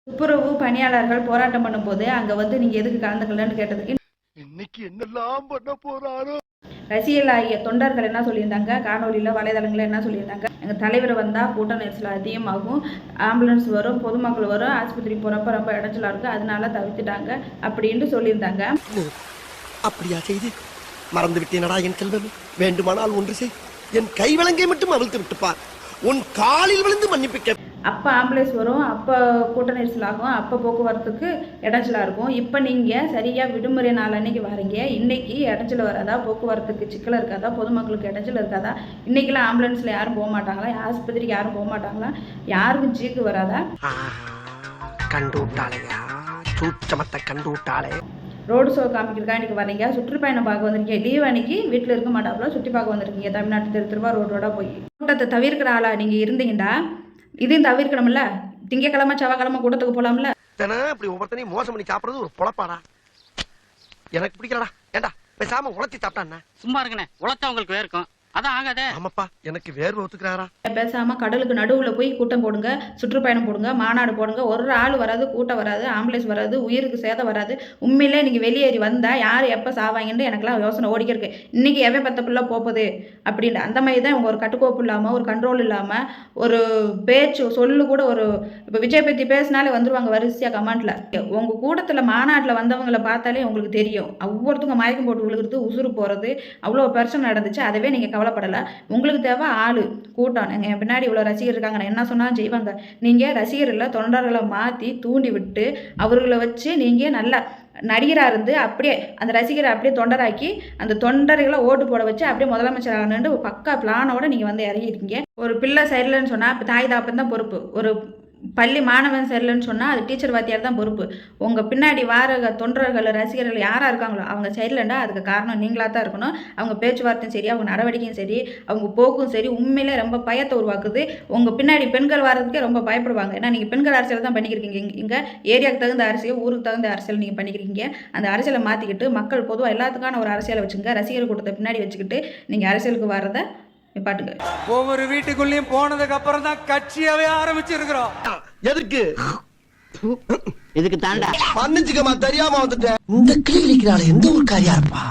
துப்புரவு பணியாளர்கள் போராட்டம் பண்ணும்போது அங்க வந்து நீங்க எதுக்கு கலந்துக்கலன்னு கேட்டதுக்கு இன்னைக்கு என்னெல்லாம் பண்ண போறாரோ. ரசிகர்களாகிய தொண்டர்கள் என்ன சொல்லியிருந்தாங்க, காணொலியில் வலைதளங்களில் என்ன சொல்லியிருந்தாங்க, எங்கள் தலைவர் வந்தால் கூட்ட நெரிசல் அதிகமாகும், ஆம்புலன்ஸ் வரும், பொதுமக்கள் வரும், ஆஸ்பத்திரி போகிறப்ப ரொம்ப இடைஞ்சலாக இருக்கும், அதனால தவிர்த்துட்டாங்க அப்படின்ட்டு சொல்லியிருந்தாங்க. அப்படியா செய்தி மறந்து விட்டேனடா என் செல்வம். வேண்டுமானால் ஒன்று செய், என் கைவிலங்கை மட்டும் அவிழ்த்து விட்டுப்பார், உன் காலில் விழுந்து மன்னிப்பு. அப்போ ஆம்புலன்ஸ் வரும், அப்போ கூட்ட நெரிசல் ஆகும், அப்போ போக்குவரத்துக்கு இடைஞ்சலாக இருக்கும். இப்போ நீங்கள் சரியாக விடுமுறை நாள் அன்னைக்கு வரீங்க, இன்னைக்கு இடைஞ்சல் வராதா, போக்குவரத்துக்கு சிக்கல் இருக்காதா, பொதுமக்களுக்கு இடைஞ்சல் இருக்காதா, இன்னைக்கெல்லாம் ஆம்புலன்ஸில் யாரும் போக மாட்டாங்களா, ஆஸ்பத்திரிக்கு யாரும் போக மாட்டாங்களா, யாருக்கும் சீக்கு வராதா? கண்டு விட்டாளையா, சூச்சமத்தை கண்டு விட்டாளே. ரோடு ஷோ காமிக்கிறதுக்காக இன்றைக்கி வரீங்க, சுற்றுப்பயணம் பார்க்க வந்திருக்கீங்க, லீவ் அன்னைக்கு வீட்டில் இருக்க மாட்டாப்புல சுற்றி பார்க்க வந்திருக்கீங்க, தமிழ்நாட்டு திருவாரூர் ரோடாக போய். கூட்டத்தை தவிர்க்கிற ஆளாக நீங்கள் இருந்தீங்கன்னா இதையும் தவிர்க்கணும்ல, திங்கக்கிழமை செவ்வாய்க்கிழமை கூட்டத்துக்கு போகலாம்ல. அப்படி ஒவ்வொருத்தனையும் மோசம் பண்ணி சாப்பிட்றது ஒரு பொழப்பாடா, எனக்கு பிடிக்கலடா. ஏண்டா பேசாம உழைச்சி சாப்பிட்டா சும்மா இருக்குண்ணே, உழைச்சா உங்களுக்கு வேர்க்கும், அதான் ஆகாதே. ஆமாப்பா, எனக்கு வேர்வை ஒத்துக்கிறாரா. பேசாமல் கடலுக்கு நடுவில் போய் கூட்டம் போடுங்க, சுற்றுப்பயணம் போடுங்க, மாநாடு போடுங்க, ஒரு ஆள் வராது, கூட்டம் வராது, ஆம்புலன்ஸ் வராது, உயிருக்கு சேதம் வராது. உண்மையிலே நீங்கள் வெளியேறி வந்தால் யார் எப்போ சாவாங்கன்னு எனக்குலாம் யோசனை ஓடிக்கிருக்கு. இன்றைக்கி எவன் பத்த பிள்ளை போகுது அப்படின்ட்டு அந்த மாதிரி தான் இவங்க ஒரு கட்டுக்கோப்பு இல்லாமல், ஒரு கண்ட்ரோல் இல்லாமல், ஒரு பேச்சு சொல்லு கூட ஒரு இப்போ விஜய் பற்றி பேசினாலே வந்துடுவாங்க வரிசையாக கமெண்ட்டில். உங்கள் கூட்டத்தில் மாநாட்டில் வந்தவங்களை பார்த்தாலே உங்களுக்கு தெரியும், ஒவ்வொருத்தவங்க மயக்கம் போட்டு விழுகிறது, உசுறு போகிறது, அவ்வளோ பிரச்சனை நடந்துச்சு. அதவே நீங்கள் கவலைப்படலை. உங்களுக்கு தேவை ஆள் கூட்டம். என் பின்னாடி இவ்வளோ ரசிகர் இருக்காங்க, நான் என்ன சொன்னாலும் செய்வாங்க. நீங்கள் ரசிகர்களை தொண்டர்களை மாற்றி தூண்டி விட்டு அவர்களை வச்சு நீங்கள் நல்லா நடிகராக இருந்து அப்படியே அந்த ரசிகரை அப்படியே தொண்டராக்கி அந்த தொண்டர்களை ஓட்டு போட வச்சு அப்படியே முதலமைச்சர் ஆகணுன்ட்டு பக்கா பிளானோட நீங்கள் வந்து இறங்கியிருக்கீங்க. ஒரு பிள்ளை சரியில்லைன்னு சொன்னால் இப்போ தாய் தாப்பன் தான் பொறுப்பு, ஒரு பள்ளி மாணவன் சரியில்லைன்னு சொன்னால் அது டீச்சர் வாத்தியார் தான் பொறுப்பு. உங்கள் பின்னாடி வார தொண்டர்கள் ரசிகர்கள் யாராக இருக்காங்களோ அவங்க சரியில்லைண்டா அதுக்கு காரணம் நீங்களாக தான் இருக்கணும். அவங்க பேச்சுவார்த்தையும் சரி, அவங்க நடவடிக்கையும் சரி, அவங்க போக்கும் சரி, உண்மையிலே ரொம்ப பயத்தை உருவாக்குது. உங்கள் பின்னாடி பெண்கள் வர்றதுக்கே ரொம்ப பயப்படுவாங்க. ஏன்னா நீங்கள் பெண்கள் அரசியல் தான் பண்ணிக்கிறீங்க. இங்கே ஏரியாவுக்கு தகுந்த அரசியல், ஊருக்கு தகுந்த அரசியல் நீங்கள் பண்ணிக்கிறீங்க. அந்த அரசியலை மாற்றிக்கிட்டு மக்கள் பொதுவாக எல்லாத்துக்கான ஒரு அரசியலை வச்சுங்க, ரசிகர் கூட்டத்தை பின்னாடி வச்சுக்கிட்டு நீங்கள் அரசியலுக்கு வர்றதை பாட்டுங்க. ஒவ்வொரு வீட்டுக்குள்ளேயும் போனதுக்கு அப்புறம் தான் கட்சியாவே ஆரம்பிச்சிருக்கிறோம். எதுக்கு இதுக்கு தாண்டா மன்னிச்சுக்கமா, தெரியாம வந்துட்டேன். இந்த கிளிக்கிறாள் எந்த ஒரு காரியா இருப்பா.